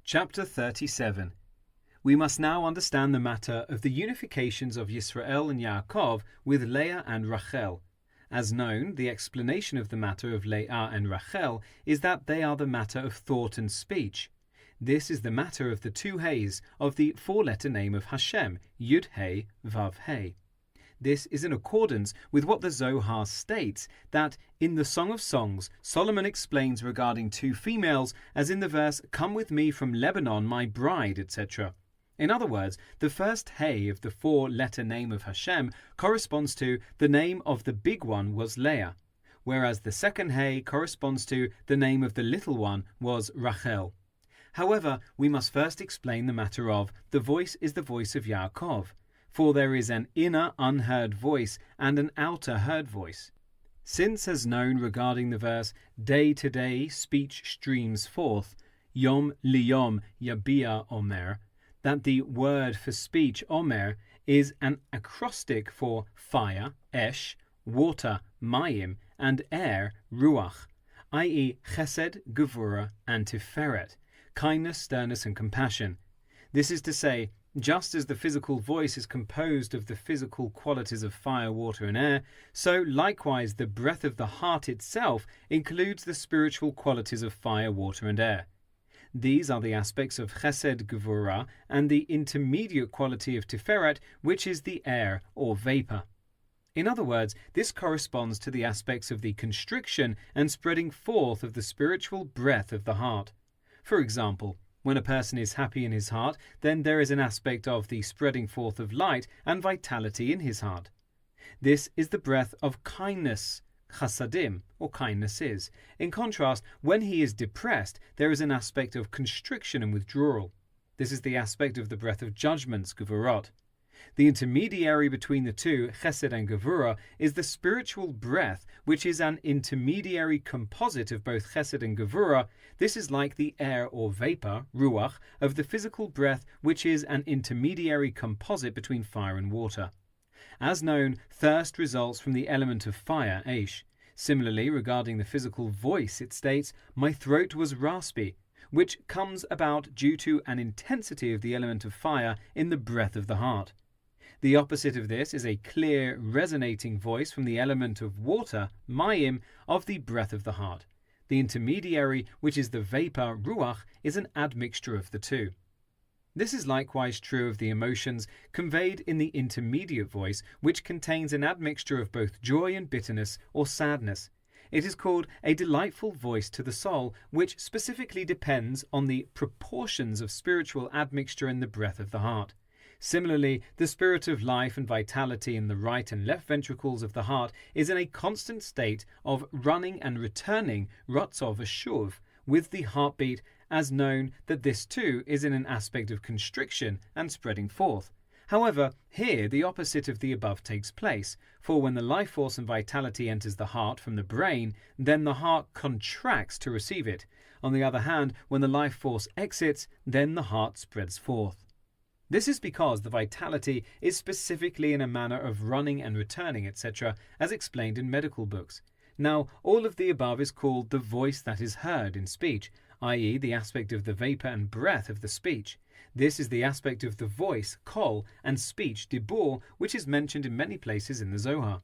Chapter 37. We must now understand the matter of the unifications of Yisrael and Yaakov with Leah and Rachel. As known, the explanation of the matter of Leah and Rachel is that they are the matter of thought and speech. This is the matter of the two Heys of the four-letter name of Hashem, Yud Hey, Vav Hey. This is in accordance with what the Zohar states, that in the Song of Songs, Solomon explains regarding two females, as in the verse, "Come with me from Lebanon, my bride," etc. In other words, the first Hey of the four-letter name of Hashem corresponds to the name of the big one was Leah, whereas the second Hey corresponds to the name of the little one was Rachel. However, we must first explain the matter of the voice is the voice of Yaakov, for there is an inner unheard voice and an outer heard voice. Since as known regarding the verse, day to day speech streams forth, Yom liyom yabia omer, that the word for speech, omer, is an acrostic for fire, esh, water, mayim, and air, ruach, i.e. chesed, gevurah, and tiferet, kindness, sternness, and compassion. This is to say, just as the physical voice is composed of the physical qualities of fire, water, and air, so likewise the breath of the heart itself includes the spiritual qualities of fire, water, and air. These are the aspects of chesed, gevurah, and the intermediate quality of tiferet, which is the air or vapor. In other words, this corresponds to the aspects of the constriction and spreading forth of the spiritual breath of the heart. For example, when a person is happy in his heart, then there is an aspect of the spreading forth of light and vitality in his heart. This is the breath of kindness, chassadim, or kindnesses. In contrast, when he is depressed, there is an aspect of constriction and withdrawal. This is the aspect of the breath of judgments, gevurot. The intermediary between the two, chesed and gevurah, is the spiritual breath, which is an intermediary composite of both chesed and gevurah. This is like the air or vapor, ruach, of the physical breath, which is an intermediary composite between fire and water. As known, thirst results from the element of fire, eish. Similarly, regarding the physical voice, it states, "My throat was raspy," which comes about due to an intensity of the element of fire in the breath of the heart. The opposite of this is a clear, resonating voice from the element of water, mayim, of the breath of the heart. The intermediary, which is the vapor, ruach, is an admixture of the two. This is likewise true of the emotions conveyed in the intermediate voice, which contains an admixture of both joy and bitterness or sadness. It is called a delightful voice to the soul, which specifically depends on the proportions of spiritual admixture in the breath of the heart. Similarly, the spirit of life and vitality in the right and left ventricles of the heart is in a constant state of running and returning, rutzov ashuv, with the heartbeat, as known that this too is in an aspect of constriction and spreading forth. However, here the opposite of the above takes place, for when the life force and vitality enters the heart from the brain, then the heart contracts to receive it. On the other hand, when the life force exits, then the heart spreads forth. This is because the vitality is specifically in a manner of running and returning, etc., as explained in medical books. Now, all of the above is called the voice that is heard in speech, i.e. the aspect of the vapor and breath of the speech. This is the aspect of the voice, kol, and speech, dibur, which is mentioned in many places in the Zohar.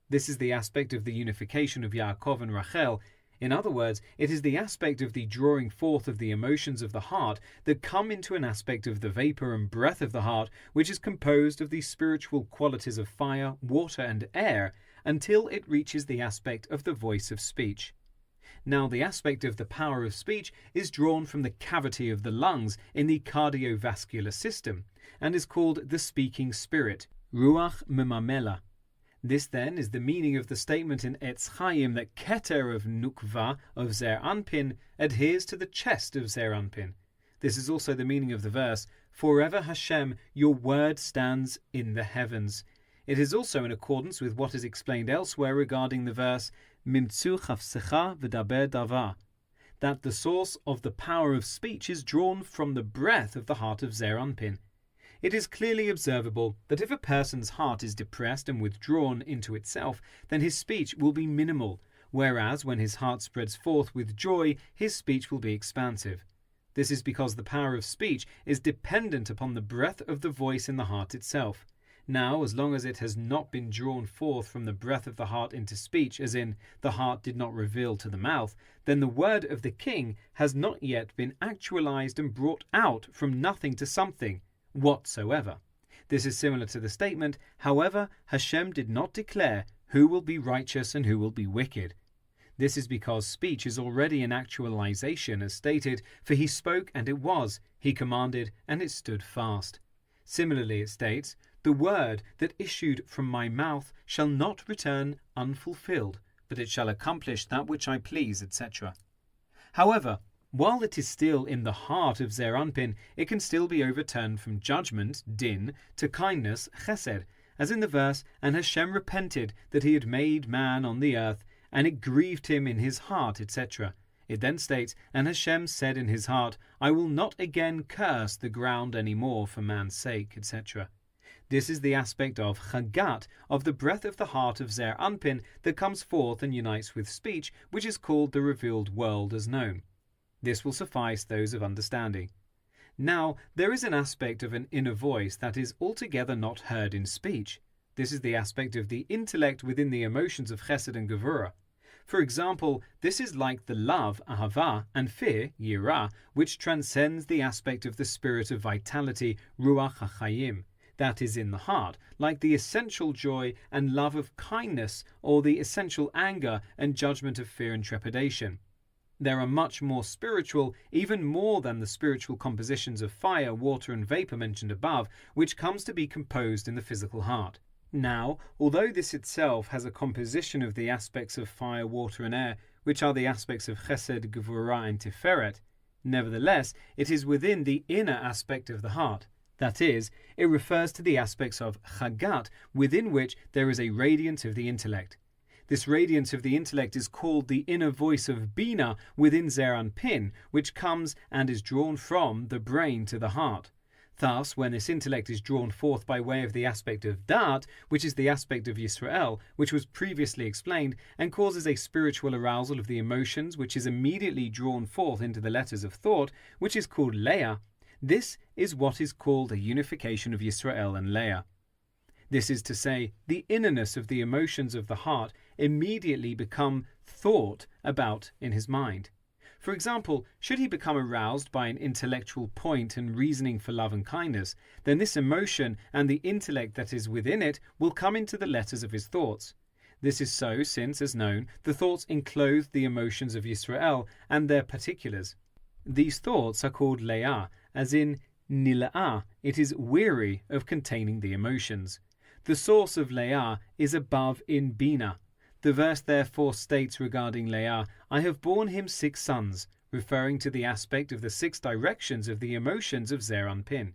This is the aspect of the unification of Yaakov and Rachel. In other words, it is the aspect of the drawing forth of the emotions of the heart that come into an aspect of the vapor and breath of the heart, which is composed of the spiritual qualities of fire, water, and air, until it reaches the aspect of the voice of speech. Now, the aspect of the power of speech is drawn from the cavity of the lungs in the cardiovascular system, and is called the speaking spirit, ruach memamela. This then is the meaning of the statement in Etz Chaim that Keter of Nukva of Zer Anpin adheres to the chest of Zer Anpin. This is also the meaning of the verse, "Forever Hashem, your word stands in the heavens." It is also in accordance with what is explained elsewhere regarding the verse, "Mimtzu chafsecha v'daber dava," that the source of the power of speech is drawn from the breath of the heart of Zer Anpin. It is clearly observable that if a person's heart is depressed and withdrawn into itself, then his speech will be minimal, whereas when his heart spreads forth with joy, his speech will be expansive. This is because the power of speech is dependent upon the breath of the voice in the heart itself. Now, as long as it has not been drawn forth from the breath of the heart into speech, as in, the heart did not reveal to the mouth, then the word of the king has not yet been actualized and brought out from nothing to something whatsoever. This is similar to the statement, however, Hashem did not declare who will be righteous and who will be wicked. This is because speech is already an actualization, as stated, for he spoke and it was, he commanded and it stood fast. Similarly, it states, the word that issued from my mouth shall not return unfulfilled, but it shall accomplish that which I please, etc. However, while it is still in the heart of Zeir Anpin, it can still be overturned from judgment, din, to kindness, chesed, as in the verse, and Hashem repented that he had made man on the earth, and it grieved him in his heart, etc. It then states, and Hashem said in his heart, I will not again curse the ground any more for man's sake, etc. This is the aspect of chagat, of the breath of the heart of Zeir Anpin that comes forth and unites with speech, which is called the revealed world as known. This will suffice those of understanding. Now, there is an aspect of an inner voice that is altogether not heard in speech. This is the aspect of the intellect within the emotions of chesed and gevurah. For example, this is like the love, ahava, and fear, yirah, which transcends the aspect of the spirit of vitality, ruach hachayim, that is in the heart, like the essential joy and love of kindness, or the essential anger and judgment of fear and trepidation. There are much more spiritual, even more than the spiritual compositions of fire, water and vapor mentioned above, which comes to be composed in the physical heart. Now, although this itself has a composition of the aspects of fire, water and air, which are the aspects of chesed, gevurah and tiferet, nevertheless, it is within the inner aspect of the heart. That is, it refers to the aspects of chagat, within which there is a radiance of the intellect. This radiance of the intellect is called the inner voice of Bina within Zeir Anpin, which comes and is drawn from the brain to the heart. Thus, when this intellect is drawn forth by way of the aspect of Da'at, which is the aspect of Yisrael, which was previously explained, and causes a spiritual arousal of the emotions, which is immediately drawn forth into the letters of thought, which is called Leah, this is what is called a unification of Yisrael and Leah. This is to say, the innerness of the emotions of the heart immediately become thought about in his mind. For example, should he become aroused by an intellectual point and reasoning for love and kindness, then this emotion and the intellect that is within it will come into the letters of his thoughts. This is so since, as known, the thoughts enclose the emotions of Yisrael and their particulars. These thoughts are called Leah, as in Nila'ah, it is weary of containing the emotions. The source of Leah is above in Bina. The verse therefore states regarding Leah, I have borne him 6 sons, referring to the aspect of the 6 directions of the emotions of Zeir Anpin.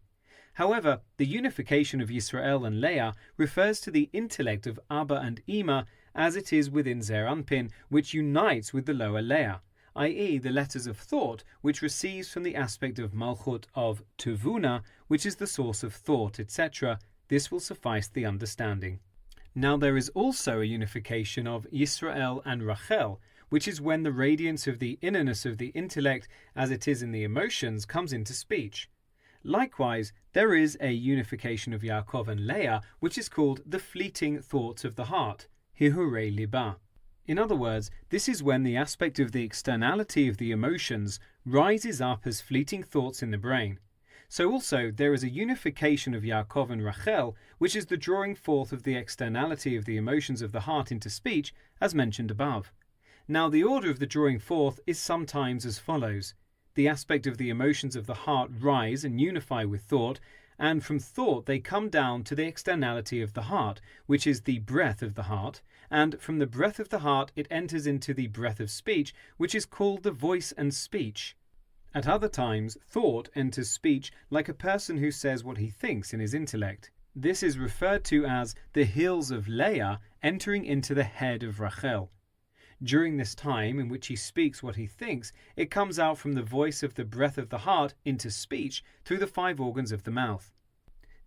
However, the unification of Yisrael and Leah refers to the intellect of Abba and Ima as it is within Zeir Anpin, which unites with the lower Leah, i.e. the letters of thought, which receives from the aspect of Malchut of Tuvuna, which is the source of thought, etc. This will suffice the understanding. Now there is also a unification of Yisrael and Rachel, which is when the radiance of the innerness of the intellect, as it is in the emotions, comes into speech. Likewise, there is a unification of Yaakov and Leah, which is called the fleeting thoughts of the heart, Hihurei Liba. In other words, this is when the aspect of the externality of the emotions rises up as fleeting thoughts in the brain. So also there is a unification of Yaakov and Rachel, which is the drawing forth of the externality of the emotions of the heart into speech, as mentioned above. Now the order of the drawing forth is sometimes as follows. The aspect of the emotions of the heart rise and unify with thought, and from thought they come down to the externality of the heart, which is the breath of the heart, and from the breath of the heart it enters into the breath of speech, which is called the voice and speech. At other times, thought enters speech like a person who says what he thinks in his intellect. This is referred to as the heels of Leah entering into the head of Rachel. During this time in which he speaks what he thinks, it comes out from the voice of the breath of the heart into speech through the 5 organs of the mouth.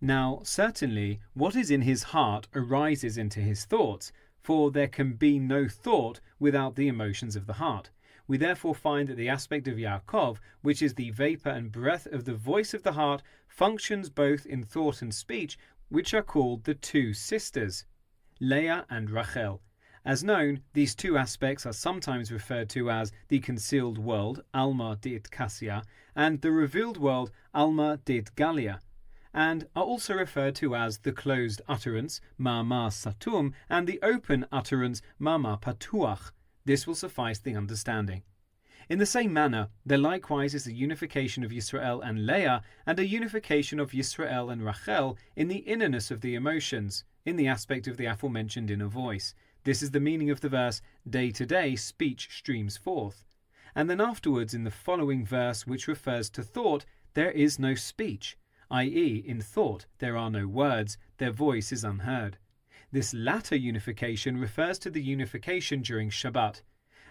Now, certainly, what is in his heart arises into his thoughts, for there can be no thought without the emotions of the heart, We therefore find that the aspect of Yaakov, which is the vapor and breath of the voice of the heart, functions both in thought and speech, which are called the two sisters, Leah and Rachel. As known, these two aspects are sometimes referred to as the concealed world, Alma dit Kassia, and the revealed world, Alma dit Galia, and are also referred to as the closed utterance, Ma'ama Satum, and the open utterance, Ma'ama Patuach. This will suffice the understanding. In the same manner, there likewise is a unification of Yisrael and Leah, and a unification of Yisrael and Rachel in the innerness of the emotions, in the aspect of the aforementioned inner voice. This is the meaning of the verse, day to day speech streams forth. And then afterwards in the following verse, which refers to thought, there is no speech, i.e. in thought there are no words, their voice is unheard. This latter unification refers to the unification during Shabbat,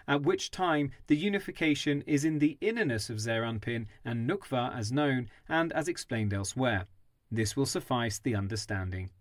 at which time the unification is in the innerness of Zeir Anpin and Nukva as known and as explained elsewhere. This will suffice the understanding.